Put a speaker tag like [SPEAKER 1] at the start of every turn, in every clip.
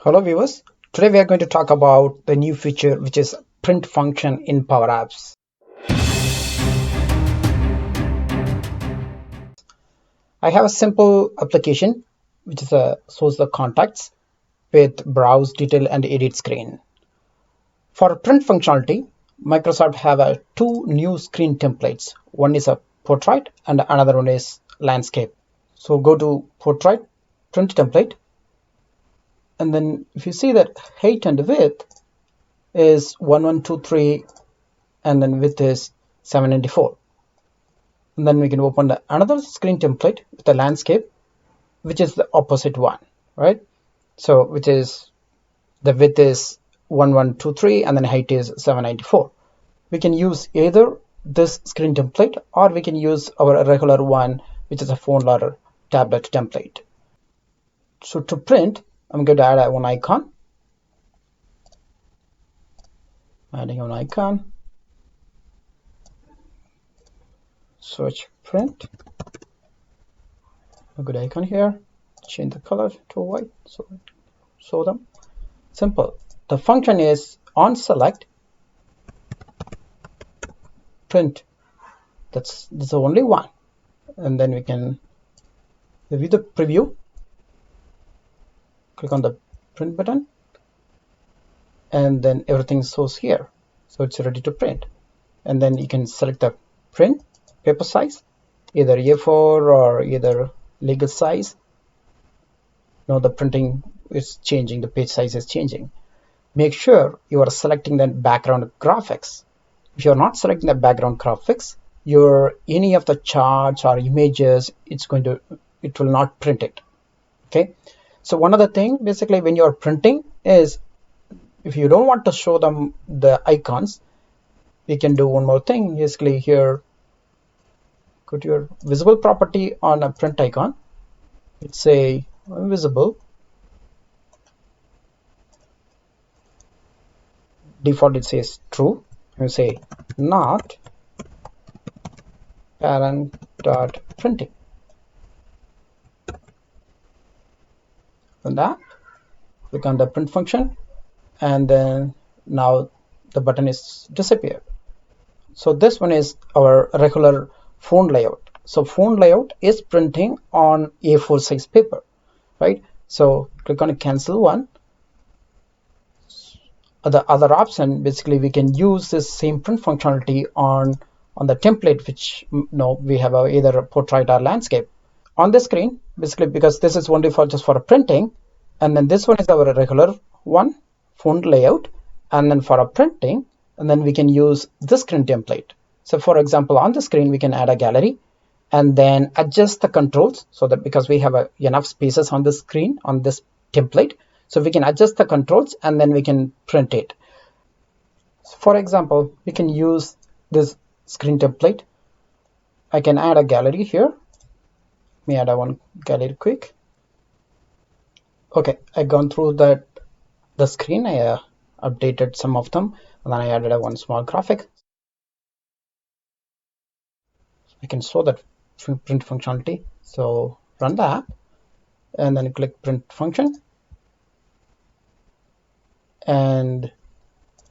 [SPEAKER 1] Hello viewers, today we are going to talk about the new feature which is print function in Power Apps. I have a simple application which is shows the contacts with browse, detail and edit screen. For print functionality, Microsoft have two new screen templates. One is a portrait and another one is landscape. So go to portrait, print template, and then if you see that height and width is 1123 and then width is 794, and then we can open another screen template with the landscape which is the opposite one, right? So which is the width is 1123 and then height is 794. We can use either this screen template or we can use our regular one which is a phone or tablet template. So to print, I'm going to add one icon, adding an icon, search print, a good icon here, change the color to white so show them. Simple. The function is on select print. That's the only one, and then we can review the preview, click on the print button, and then everything shows here, so it's ready to print. And then you can select the print paper size, either A4 or either legal size. Now the printing is changing, the page size is changing. Make sure you are selecting the background graphics. If you're not selecting the background graphics, your any of the charts or images, it will not print it. Okay, so one other thing basically when you're printing is if you don't want to show them the icons, we can do one more thing. Basically here, go to your visible property on a print icon, let's say invisible, default it says true, and say not parent dot printing. And that, click on the print function, and then now the button is disappeared. So this one is our regular phone layout. So phone layout is printing on A4 size paper, right? So click on cancel one. The other option, basically we can use this same print functionality on the template, which we have either a portrait or landscape on the screen, basically because this is only for just for a printing, and then this one is our regular one phone layout, and then for a printing, and then we can use this screen template. So for example, on the screen we can add a gallery and then adjust the controls, so that because we have enough spaces on the screen on this template, so we can adjust the controls and then we can print it. So for example, we can use this screen template. I can add a gallery here. Let me add one gallery quick. Okay, I gone through the screen. I updated some of them, and then I added one small graphic. I can show that print functionality. So run the app and then click print function and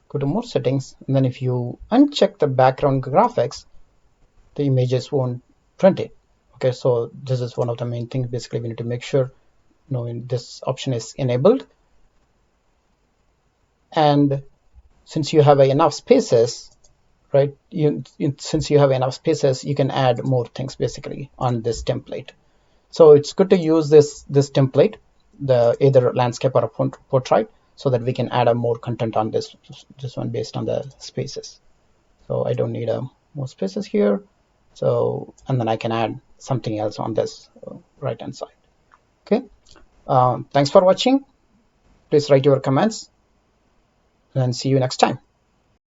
[SPEAKER 1] go to more settings, and then if you uncheck the background graphics, the images won't print it. Okay, so this is one of the main things. Basically we need to make sure this option is enabled, and since you have enough spaces, right, since you have enough spaces, you can add more things basically on this template. So it's good to use this template, the either landscape or a portrait, so that we can add more content on this one based on the spaces. So I don't need more spaces here, so and then I can add something else on this right hand side. Okay, thanks for watching. Please write your comments and see you next time.